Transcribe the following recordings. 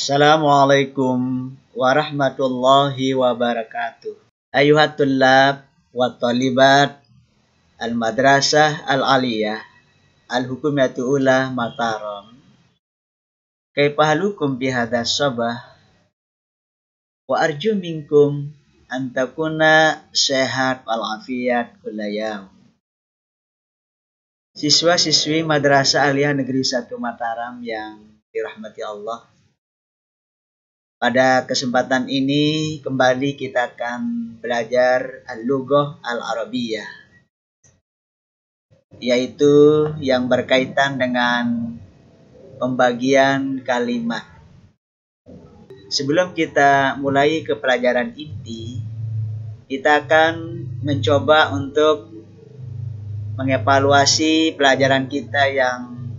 Assalamualaikum warahmatullahi wabarakatuh. Ayuhat tullab wa talibat al-madrasah al-aliyah al-hukumiyatu ula Mataram. Kaifa halukum bihadha sabah wa arju minkum an takuna sehat wal afiyat kullayam. Siswa-siswi Madrasah Aliyah Negeri 1 Mataram yang dirahmati Allah. Pada kesempatan ini kembali kita akan belajar al-lughah al-arabiyah, yaitu yang berkaitan dengan pembagian kalimat. Sebelum kita mulai ke pelajaran inti, kita akan mencoba untuk mengevaluasi pelajaran kita yang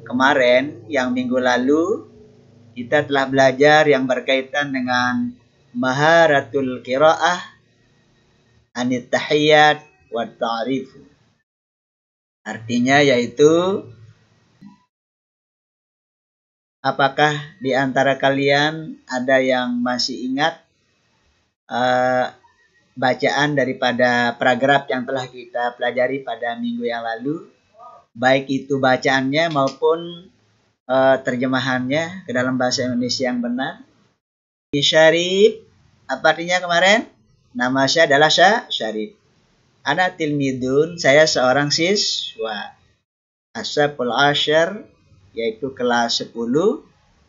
kemarin, yang minggu lalu. Kita telah belajar yang berkaitan dengan maharatul qiraah, anit tahiyyat wa ta'rif. Artinya yaitu, apakah di antara kalian ada yang masih ingat bacaan daripada paragraf yang telah kita pelajari pada minggu yang lalu, baik itu bacaannya maupun terjemahannya ke dalam bahasa Indonesia yang benar. Syarif, apa artinya kemarin? Nama saya adalah Syarif. Ana tilmidun, saya seorang siswa. Ashabul Ashar, yaitu kelas 10,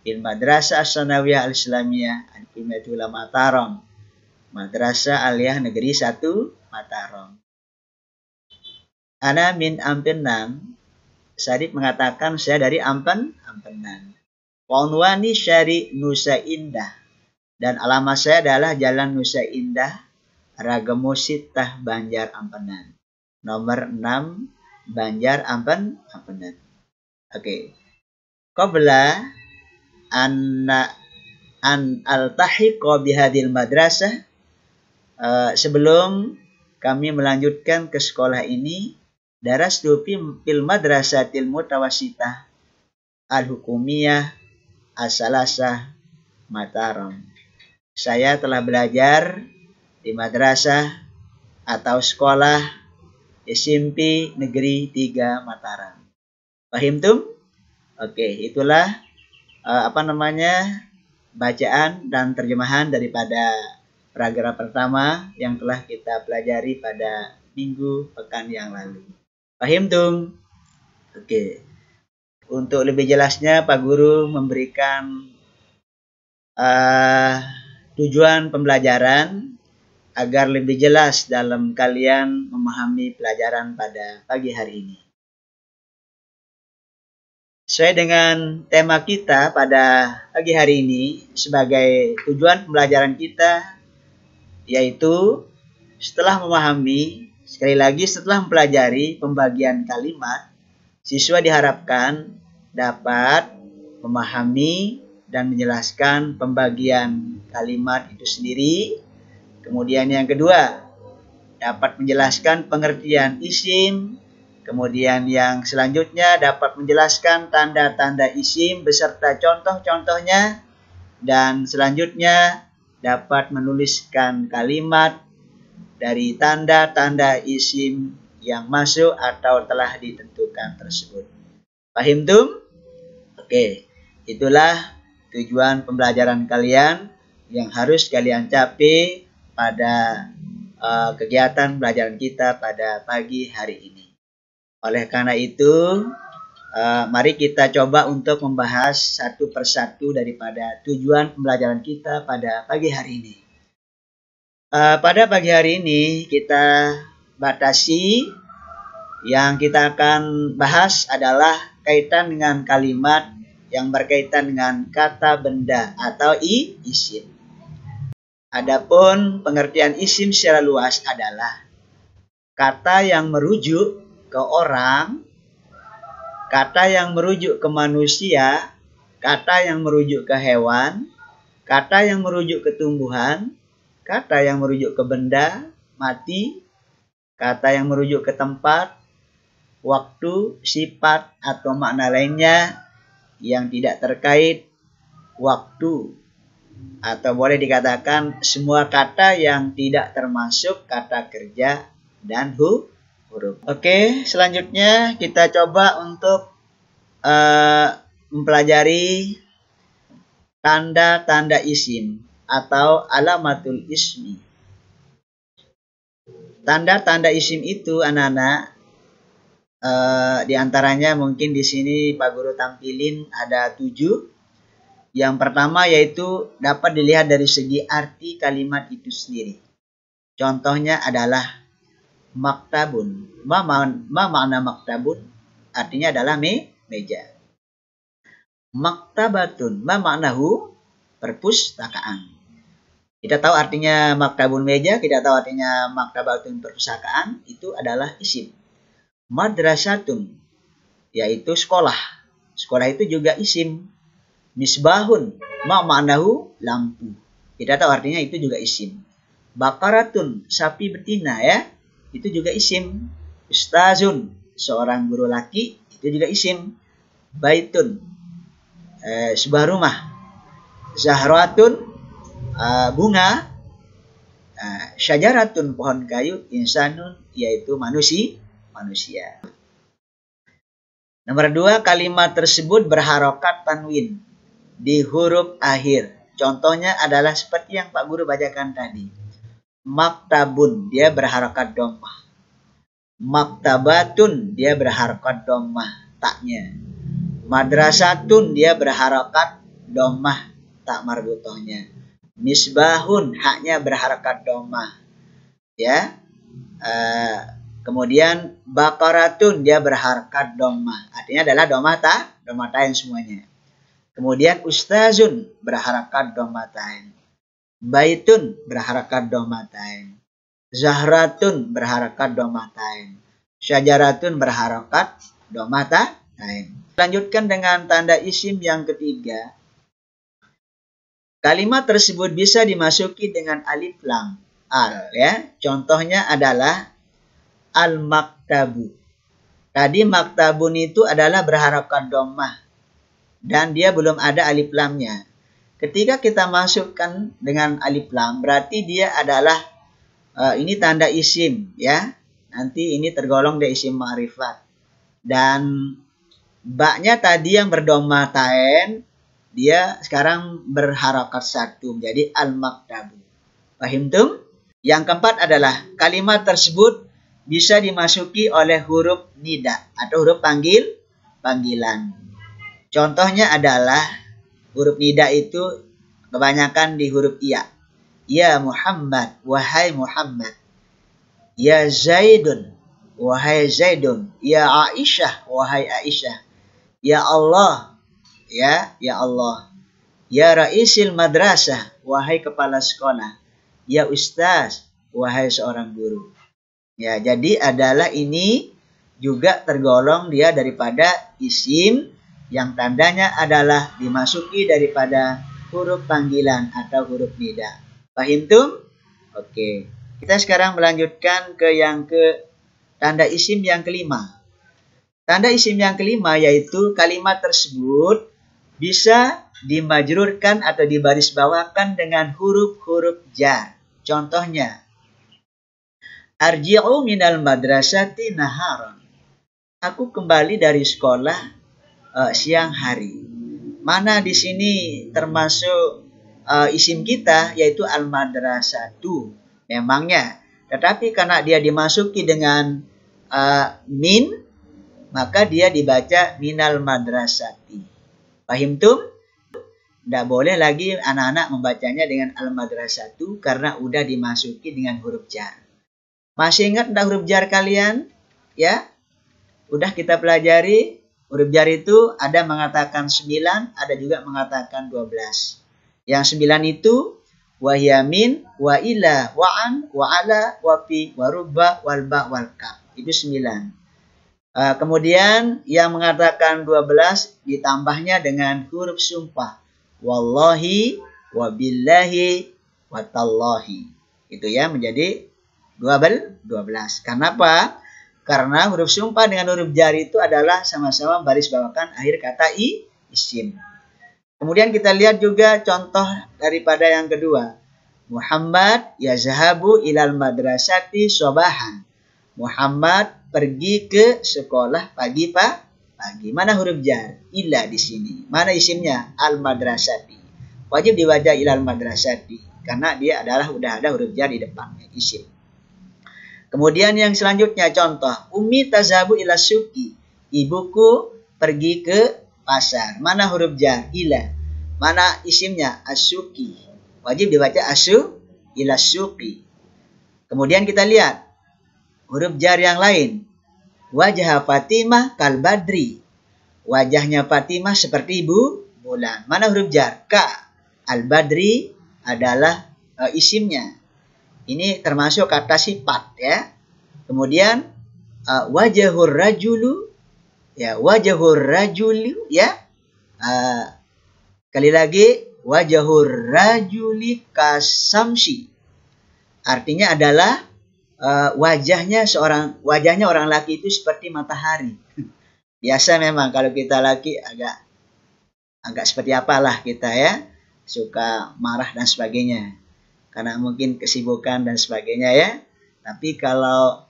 di Madrasah As-Sanawiyah Al-Islamiyah Al-Hukumiyatu ula Mataram, Madrasah Aliyah Negeri 1 Mataram. Ana min Ampenan. Syarif mengatakan saya dari Ampenan. Wanwani Syari Nusa Indah, dan alamat saya adalah Jalan Nusa Indah, Ragemo Sitah, Banjar Ampenan. Nomor 6, Banjar Ampenan. Oke. Qabla an altahiqa bihadil madrasah, sebelum kami melanjutkan ke sekolah ini, darastu fil madrasatil mutawassitah al-hukumiyah as-salasah Mataram. Saya telah belajar di madrasah atau sekolah SMP Negeri 3 Mataram. Fahimtum? Oke, itulah bacaan dan terjemahan daripada paragraf pertama yang telah kita pelajari pada minggu pekan yang lalu. Fahimtum? Oke. Untuk lebih jelasnya, Pak Guru memberikan tujuan pembelajaran agar lebih jelas dalam kalian memahami pelajaran pada pagi hari ini. Sesuai dengan tema kita pada pagi hari ini, sebagai tujuan pembelajaran kita, yaitu setelah memahami, sekali lagi setelah mempelajari pembagian kalimat, siswa diharapkan dapat memahami dan menjelaskan pembagian kalimat itu sendiri. Kemudian yang kedua, dapat menjelaskan pengertian isim. Kemudian yang selanjutnya dapat menjelaskan tanda-tanda isim beserta contoh-contohnya. Dan selanjutnya dapat menuliskan kalimat dari tanda-tanda isim yang masuk atau telah ditentukan tersebut. Fahimtum? Oke, itulah tujuan pembelajaran kalian yang harus kalian capai pada kegiatan pembelajaran kita pada pagi hari ini. Oleh karena itu, mari kita coba untuk membahas satu persatu daripada tujuan pembelajaran kita pada pagi hari ini. Pada pagi hari ini kita batasi, yang kita akan bahas adalah kaitan dengan kalimat yang berkaitan dengan kata benda atau isim. Adapun pengertian isim secara luas adalah kata yang merujuk ke orang, kata yang merujuk ke manusia, kata yang merujuk ke hewan, kata yang merujuk ke tumbuhan, kata yang merujuk ke benda mati, kata yang merujuk ke tempat, waktu, sifat, atau makna lainnya yang tidak terkait waktu, atau boleh dikatakan semua kata yang tidak termasuk kata kerja dan huruf. Oke, selanjutnya kita coba untuk mempelajari tanda-tanda isim atau alamatul ismi. Tanda-tanda isim itu anak-anak, di antaranya mungkin di sini Pak Guru tampilin ada 7. Yang pertama yaitu dapat dilihat dari segi arti kalimat itu sendiri. Contohnya adalah maktabun. Ma makna maktabun? Artinya adalah meja. Maktabatun. Ma maknahu? Perpustakaan. Kita tahu artinya maktabun meja, kita tahu artinya maktabatun perpustakaan, itu adalah isim. Madrasatun, yaitu sekolah. Sekolah itu juga isim. Misbahun, ma maknahu? Lampu. Kita tahu artinya itu juga isim. Bakaratun, sapi betina ya, itu juga isim. Ustazun, seorang guru laki, itu juga isim. Baitun, sebuah rumah. Zahratun, bunga. Syajaratun, pohon kayu. Insanun, yaitu manusia. Nomor 2, kalimat tersebut berharokat tanwin di huruf akhir. Contohnya adalah seperti yang Pak Guru bacakan tadi. Maktabun, dia berharokat dhammah. Maktabatun, dia berharokat dhammah taknya. Madrasatun, dia berharokat dhammah tak marbutohnya. Misbahun, haknya berharokat dhammah. Ya. Kemudian bakaratun, dia berharokat dhammah. Artinya adalah dhammah tain semuanya. Kemudian ustazun berharakat dhammatain. Baitun berharakat dhammatain. Zahratun berharakat dhammatain. Syajaratun berharakat dhammatain. Lanjutkan dengan tanda isim yang ketiga. Kalimat tersebut bisa dimasuki dengan alif lam al ya. Contohnya adalah al-maktabu. Tadi maktabun itu adalah berharakat dhammah. Dan dia belum ada alif lamnya. Ketika kita masukkan dengan alif lam, berarti dia adalah ini tanda isim ya. Nanti ini tergolong dari isim ma'rifat. Dan baknya tadi yang berdomatain, dia sekarang berharakat satu menjadi al-maktabu. Paham tum? Yang keempat adalah kalimat tersebut bisa dimasuki oleh huruf nida atau huruf panggilan. Contohnya adalah huruf nida itu kebanyakan di huruf iya. Ya Muhammad, wahai Muhammad. Ya Zaidun, wahai Zaidun. Ya Aisyah, wahai Aisyah. Ya Allah, ya Allah. Ya Raisil Madrasah, wahai kepala sekolah. Ya Ustaz, wahai seorang guru. Ya, jadi adalah ini juga tergolong dia daripada isim yang tandanya adalah dimasuki daripada huruf panggilan atau huruf nida. Paham tum? Oke. Kita sekarang melanjutkan ke tanda isim yang kelima. Tanda isim yang kelima yaitu kalimat tersebut bisa dimajrurkan atau dibarisbawakan dengan huruf-huruf jar. Contohnya, arji'u minal madrasati naharon. Aku kembali dari sekolah siang hari. Mana di sini termasuk isim kita yaitu al-madrasatu. Memangnya. Tetapi karena dia dimasuki dengan min, maka dia dibaca minal madrasati. Paham tum? Tidak boleh lagi anak-anak membacanya dengan al-madrasatu karena udah dimasuki dengan huruf jar. Masih ingat enggak huruf jar kalian? Ya? Udah kita pelajari. Huruf jar itu ada mengatakan 9, ada juga mengatakan 12. Yang 9 itu wahyamin, wa ila, wa an, wa ala, wa fi, wa rubba, wal ba, wal kaf. Itu 9. Kemudian yang mengatakan 12 ditambahnya dengan huruf sumpah. Wallahi, wa billahi, wa tallahi. Itu ya menjadi 12. Kenapa? Karena huruf sumpah dengan huruf jar itu adalah sama-sama baris bawakan akhir kata isim. Kemudian kita lihat juga contoh daripada yang kedua. Muhammad yazhabu ilal madrasati sobahan. Muhammad pergi ke sekolah pagi. Mana huruf jar? Ila di sini. Mana isimnya? Al madrasati. Wajib dibaca ilal madrasati karena dia adalah udah ada huruf jar di depannya, isim. Kemudian yang selanjutnya contoh. Umi tazhabu ila suki. Ibuku pergi ke pasar. Mana huruf jar? Ila. Mana isimnya? Asyuki. Wajib dibaca ila suki. Kemudian kita lihat huruf jar yang lain. Wajah Fatimah kal badri. Wajahnya Fatimah seperti bulan. Mana huruf jar? Ka. Al badri adalah isimnya. Ini termasuk kata sifat ya. Kemudian wajahur rajulu ya, wajahur rajulu ya. Kali lagi wajahur rajuli kasamsi. Artinya adalah wajahnya orang laki itu seperti matahari. Biasa memang kalau kita laki agak seperti apalah kita ya, suka marah dan sebagainya. Karena mungkin kesibukan dan sebagainya ya. Tapi kalau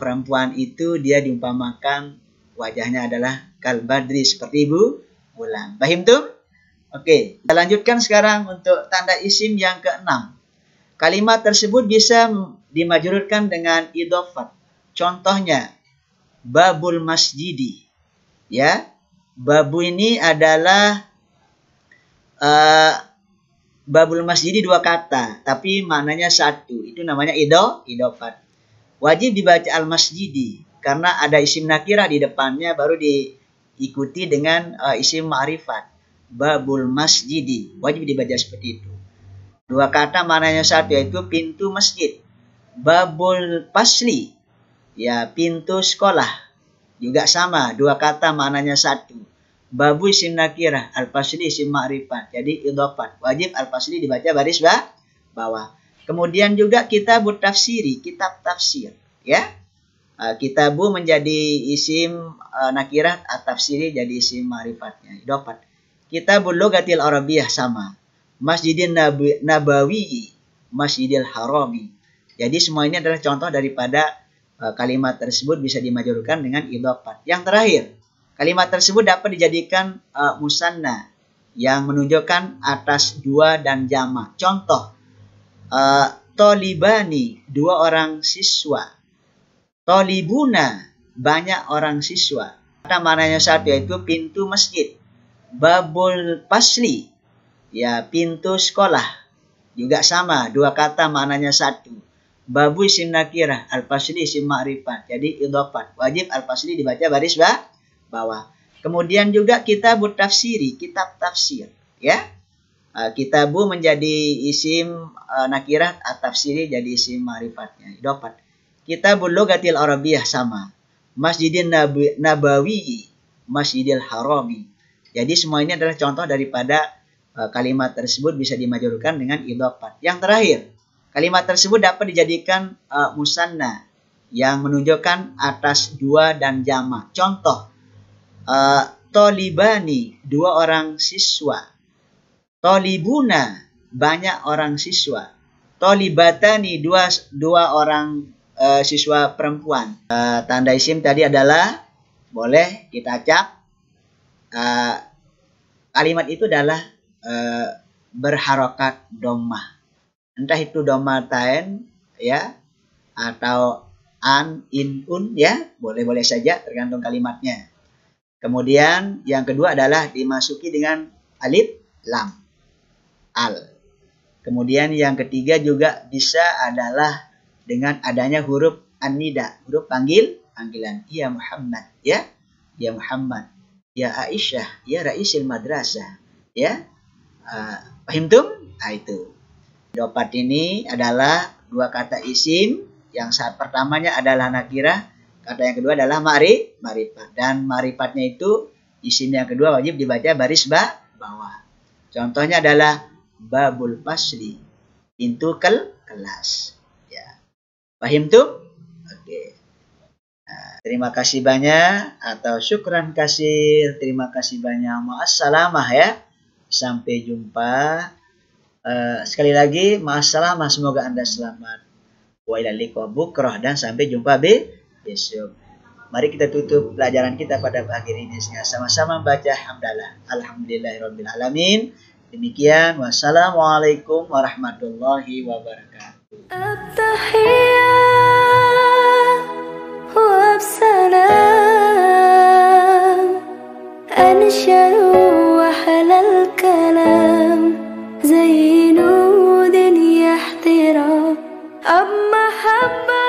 perempuan itu dia diumpamakan wajahnya adalah kal badri seperti bulan. Paham tuh? Oke, kita lanjutkan sekarang untuk tanda isim yang keenam. Kalimat tersebut bisa dimajrurkan dengan idhofat. Contohnya babul masjidi. Ya. Babu ini adalah babul masjidi dua kata, tapi maknanya satu. Itu namanya idhofat. Wajib dibaca al-masjidi karena ada isim nakirah di depannya baru diikuti dengan isim ma'rifat. Babul masjidi. Wajib dibaca seperti itu. Dua kata maknanya satu, yaitu pintu masjid. Babul pasli. Ya, pintu sekolah. Juga sama, dua kata maknanya satu. Babu isim nakirah, al-fasli isim ma'rifat. Jadi idhofat. Wajib al-fasli dibaca baris bawah. Kemudian juga kitabut tafsiri, kitab tafsir. Ya. Kitabu menjadi isim nakirah, at-tafsiri jadi isim ma'rifatnya. Idhofat. Kitabul lughatil arabiyah sama. Masjidin Nabawi, Masjidil Harami. Jadi semua ini adalah contoh daripada kalimat tersebut bisa dimajrurkan dengan idhofat. Yang terakhir. Kalimat tersebut dapat dijadikan musanna yang menunjukkan atas dua dan jamak. Contoh, tolibani, dua orang siswa. Tolibuna, banyak orang siswa. Kata maknanya satu, yaitu pintu masjid. Babul pasli, ya pintu sekolah. Juga sama, dua kata maknanya satu. Babu isim nakirah, al-fasli isim ma'rifat. Jadi idhofat. Wajib al-fasli dibaca baris bawah. Kemudian juga kitabut tafsiri, kitab tafsir, ya. Kitabu menjadi isim nakirah, at-tafsiri jadi isim ma'rifatnya, idhofat. Kitabul lughatil arabiyah sama. Masjidin Nabawi, Masjidil Harami. Jadi semua ini adalah contoh daripada kalimat tersebut bisa dimajrurkan dengan idhofat. Yang terakhir, kalimat tersebut dapat dijadikan musanna yang menunjukkan atas dua dan jamak. Contoh, tolibani, dua orang siswa. Tolibuna, banyak orang siswa. Tolibatani, dua orang siswa perempuan. Tanda isim tadi adalah, boleh kita cap, kalimat itu adalah berharokat dhammah. Entah itu dhammatain ya, atau an, in, un ya, boleh-boleh saja tergantung kalimatnya. Kemudian yang kedua adalah dimasuki dengan alif lam, al. Kemudian yang ketiga juga bisa adalah dengan adanya huruf an-nida, huruf panggilan. Ya Muhammad, ya. Ya Muhammad. Ya Aisyah, ya Raisil Madrasah, ya. Paham tum? Itu. Idhofat ini adalah dua kata isim. Yang saat pertamanya adalah nakirah. Kata yang kedua adalah ma'rifat. Dan ma'rifatnya itu isim yang kedua wajib dibaca baris bawah. Contohnya adalah babul fasli, pintu kelas. Ya. Paham tuh? Oke. Terima kasih banyak atau syukran kasir. Terima kasih banyak. Ma'assalamah ya. Sampai jumpa. Sekali lagi, ma'assalam, semoga Anda selamat. Wa ilal liqa bukrah, dan sampai jumpa besok. Mari kita tutup pelajaran kita pada pagi ini dengan sama-sama membaca hamdalah. Alhamdulillahirabbil alamin. Demikian, wassalamualaikum warahmatullahi wabarakatuh. At-tahiyyat wa salam ansharu wa halal kalam زينود يحترم أب محبة